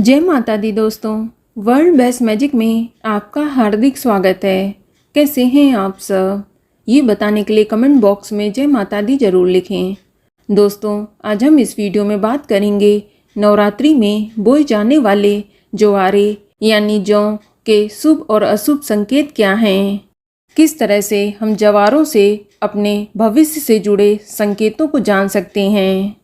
जय माता दी दोस्तों। वर्ल्ड बेस्ट मैजिक में आपका हार्दिक स्वागत है। कैसे हैं आप सब, ये बताने के लिए कमेंट बॉक्स में जय माता दी ज़रूर लिखें। दोस्तों, आज हम इस वीडियो में बात करेंगे नवरात्रि में बोए जाने वाले ज्वारे यानी जौ के शुभ और अशुभ संकेत क्या हैं। किस तरह से हम ज्वारों से अपने भविष्य से जुड़े संकेतों को जान सकते हैं।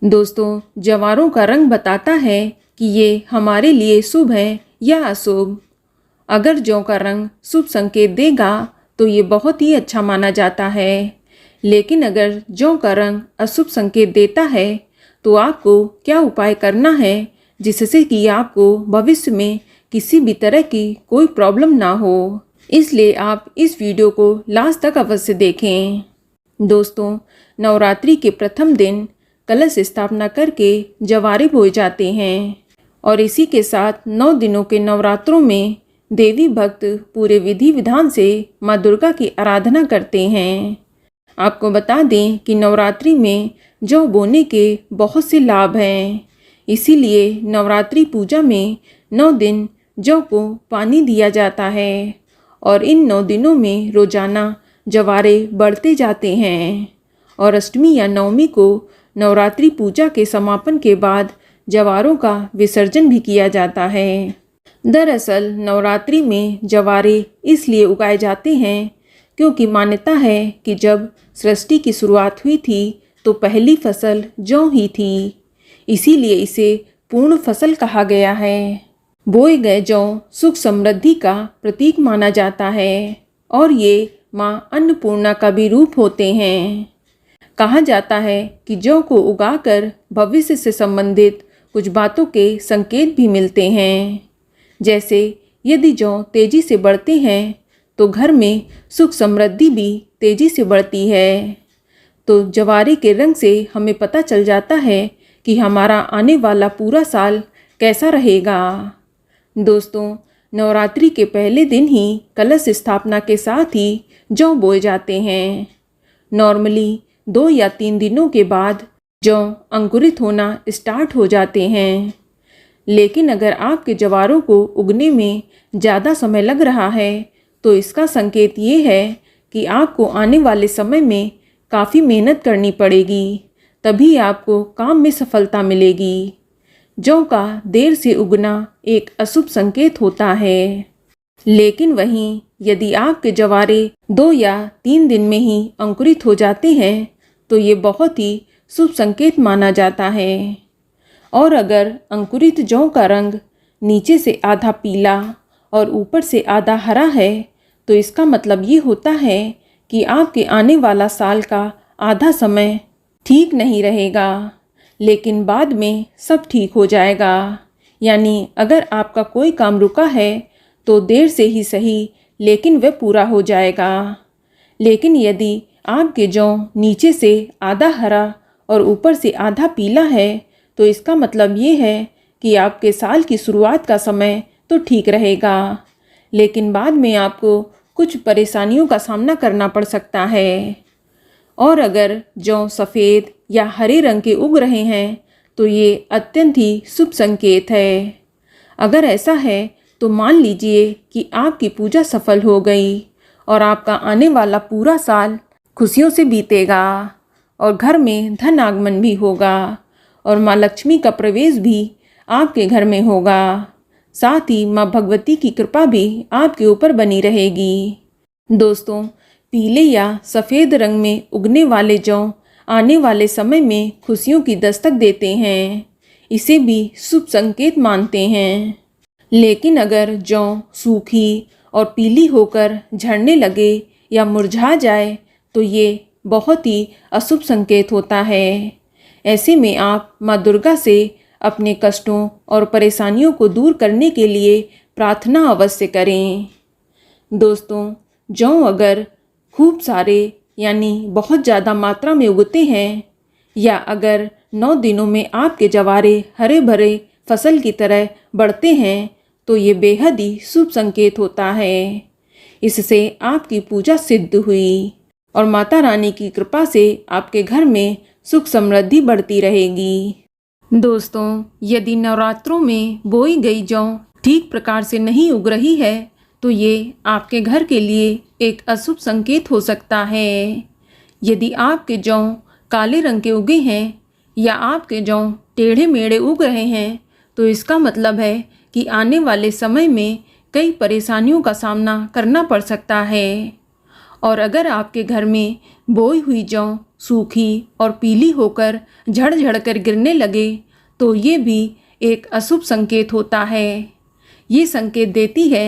दोस्तों, ज्वारों का रंग बताता है कि ये हमारे लिए शुभ है या अशुभ। अगर जौ का रंग शुभ संकेत देगा तो ये बहुत ही अच्छा माना जाता है, लेकिन अगर जौ का रंग अशुभ संकेत देता है तो आपको क्या उपाय करना है जिससे कि आपको भविष्य में किसी भी तरह की कोई प्रॉब्लम ना हो। इसलिए आप इस वीडियो को लास्ट तक अवश्य देखें। दोस्तों, नवरात्रि के प्रथम दिन कलश स्थापना करके जवारे बोए जाते हैं और इसी के साथ 9 दिनों के नवरात्रों में देवी भक्त पूरे विधि विधान से माँ दुर्गा की आराधना करते हैं। आपको बता दें कि नवरात्रि में जौ बोने के बहुत से लाभ हैं। इसीलिए नवरात्रि पूजा में 9 दिन जौ को पानी दिया जाता है और इन 9 दिनों में रोजाना जवारे बढ़ते जाते हैं और अष्टमी या नवमी को नवरात्रि पूजा के समापन के बाद जवारों का विसर्जन भी किया जाता है। दरअसल नवरात्रि में जवारे इसलिए उगाए जाते हैं क्योंकि मान्यता है कि जब सृष्टि की शुरुआत हुई थी तो पहली फसल जौ ही थी, इसीलिए इसे पूर्ण फसल कहा गया है। बोए गए जौ सुख समृद्धि का प्रतीक माना जाता है और ये माँ अन्नपूर्णा का भी रूप होते हैं। कहा जाता है कि जौ को उगाकर भविष्य से संबंधित कुछ बातों के संकेत भी मिलते हैं। जैसे यदि जौ तेजी से बढ़ते हैं तो घर में सुख समृद्धि भी तेजी से बढ़ती है। तो जवारे के रंग से हमें पता चल जाता है कि हमारा आने वाला पूरा साल कैसा रहेगा। दोस्तों, नवरात्रि के पहले दिन ही कलश स्थापना के साथ ही जौ बोए जाते हैं। नॉर्मली 2 या 3 दिनों के बाद जौ अंकुरित होना स्टार्ट हो जाते हैं, लेकिन अगर आपके जवारों को उगने में ज़्यादा समय लग रहा है तो इसका संकेत ये है कि आपको आने वाले समय में काफ़ी मेहनत करनी पड़ेगी, तभी आपको काम में सफलता मिलेगी। जौ का देर से उगना एक अशुभ संकेत होता है, लेकिन वहीं यदि आपके जवारे 2 या 3 दिन में ही अंकुरित हो जाते हैं तो ये बहुत ही शुभ संकेत माना जाता है। और अगर अंकुरित जौ का रंग नीचे से आधा पीला और ऊपर से आधा हरा है तो इसका मतलब ये होता है कि आपके आने वाला साल का आधा समय ठीक नहीं रहेगा, लेकिन बाद में सब ठीक हो जाएगा। यानी अगर आपका कोई काम रुका है तो देर से ही सही, लेकिन वह पूरा हो जाएगा। लेकिन यदि आपके जौ नीचे से आधा हरा और ऊपर से आधा पीला है तो इसका मतलब ये है कि आपके साल की शुरुआत का समय तो ठीक रहेगा, लेकिन बाद में आपको कुछ परेशानियों का सामना करना पड़ सकता है। और अगर जौ सफ़ेद या हरे रंग के उग रहे हैं तो ये अत्यंत ही शुभ संकेत है। अगर ऐसा है तो मान लीजिए कि आपकी पूजा सफल हो गई और आपका आने वाला पूरा साल खुशियों से बीतेगा और घर में धन आगमन भी होगा और माँ लक्ष्मी का प्रवेश भी आपके घर में होगा। साथ ही माँ भगवती की कृपा भी आपके ऊपर बनी रहेगी। दोस्तों, पीले या सफ़ेद रंग में उगने वाले जौ आने वाले समय में खुशियों की दस्तक देते हैं, इसे भी शुभ संकेत मानते हैं। लेकिन अगर जौ सूखी और पीली होकर झड़ने लगे या मुरझा जाए तो ये बहुत ही अशुभ संकेत होता है। ऐसे में आप माँ दुर्गा से अपने कष्टों और परेशानियों को दूर करने के लिए प्रार्थना अवश्य करें। दोस्तों, जौ अगर खूब सारे यानी बहुत ज़्यादा मात्रा में उगते हैं या अगर 9 दिनों में आपके जवारे हरे भरे फसल की तरह बढ़ते हैं तो ये बेहद ही शुभ संकेत होता है। इससे आपकी पूजा सिद्ध हुई और माता रानी की कृपा से आपके घर में सुख समृद्धि बढ़ती रहेगी। दोस्तों, यदि नवरात्रों में बोई गई जौ ठीक प्रकार से नहीं उग रही है तो ये आपके घर के लिए एक अशुभ संकेत हो सकता है। यदि आपके जौ काले रंग के उगे हैं या आपके जौ टेढ़े मेढ़े उग रहे हैं तो इसका मतलब है कि आने वाले समय में कई परेशानियों का सामना करना पड़ सकता है। और अगर आपके घर में बोई हुई जौ सूखी और पीली होकर झड़ कर गिरने लगे तो ये भी एक अशुभ संकेत होता है। ये संकेत देती है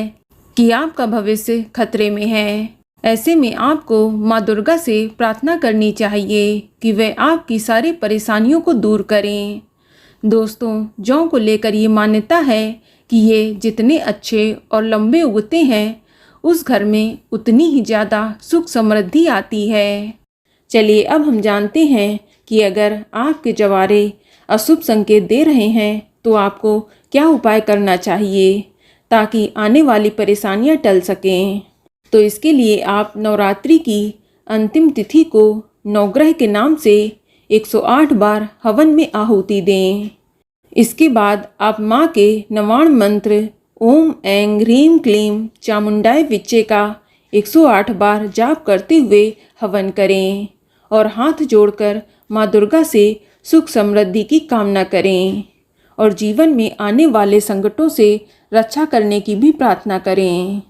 कि आपका भविष्य खतरे में है। ऐसे में आपको माँ दुर्गा से प्रार्थना करनी चाहिए कि वे आपकी सारी परेशानियों को दूर करें। दोस्तों, जौ को लेकर ये मान्यता है कि ये जितने अच्छे और लंबे उगते हैं उस घर में उतनी ही ज़्यादा सुख समृद्धि आती है। चलिए अब हम जानते हैं कि अगर आपके जवारे अशुभ संकेत दे रहे हैं तो आपको क्या उपाय करना चाहिए ताकि आने वाली परेशानियां टल सकें। तो इसके लिए आप नवरात्रि की अंतिम तिथि को नवग्रह के नाम से 108 बार हवन में आहुति दें। इसके बाद आप माँ के नवाण मंत्र ओम ऐं ह्रीं क्लीं चामुंडाय विच्चे का 108 बार जाप करते हुए हवन करें और हाथ जोड़कर माँ दुर्गा से सुख समृद्धि की कामना करें और जीवन में आने वाले संकटों से रक्षा करने की भी प्रार्थना करें।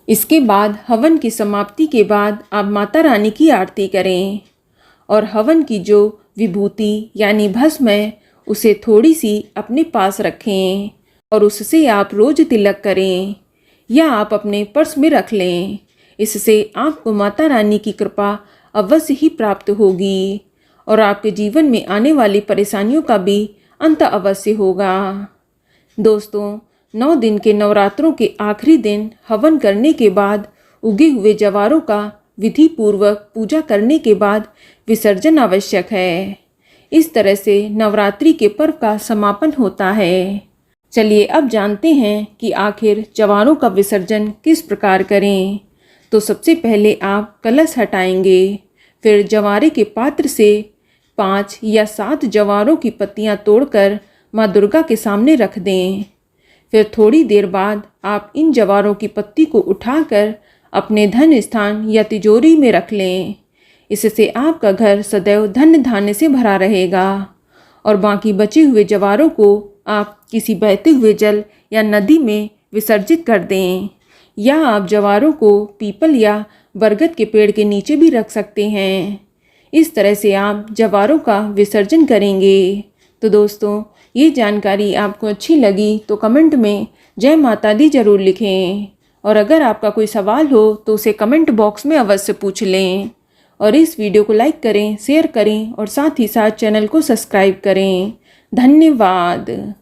इसके बाद हवन की समाप्ति के बाद आप माता रानी की आरती करें और हवन की जो विभूति यानी भस्म है उसे थोड़ी सी अपने पास रखें और उससे आप रोज तिलक करें या आप अपने पर्स में रख लें। इससे आपको माता रानी की कृपा अवश्य ही प्राप्त होगी और आपके जीवन में आने वाली परेशानियों का भी अंत अवश्य होगा। दोस्तों, 9 दिन के नवरात्रों के आखिरी दिन हवन करने के बाद उगे हुए जवारों का विधि पूर्वक पूजा करने के बाद विसर्जन आवश्यक है। इस तरह से नवरात्रि के पर्व का समापन होता है। चलिए अब जानते हैं कि आखिर जवारों का विसर्जन किस प्रकार करें। तो सबसे पहले आप कलश हटाएंगे, फिर जवारे के पात्र से 5 या 7 जवारों की पत्तियां तोड़कर माँ दुर्गा के सामने रख दें। फिर थोड़ी देर बाद आप इन जवारों की पत्ती को उठाकर अपने धन स्थान या तिजोरी में रख लें। इससे आपका घर सदैव धन धान्य से भरा रहेगा और बाकी बचे हुए जवारों को आप किसी बहते हुए जल या नदी में विसर्जित कर दें या आप जवारों को पीपल या बरगद के पेड़ के नीचे भी रख सकते हैं। इस तरह से आप जवारों का विसर्जन करेंगे। तो दोस्तों, ये जानकारी आपको अच्छी लगी तो कमेंट में जय माता दी जरूर लिखें और अगर आपका कोई सवाल हो तो उसे कमेंट बॉक्स में अवश्य पूछ लें और इस वीडियो को लाइक करें, शेयर करें और साथ ही साथ चैनल को सब्सक्राइब करें। धन्यवाद।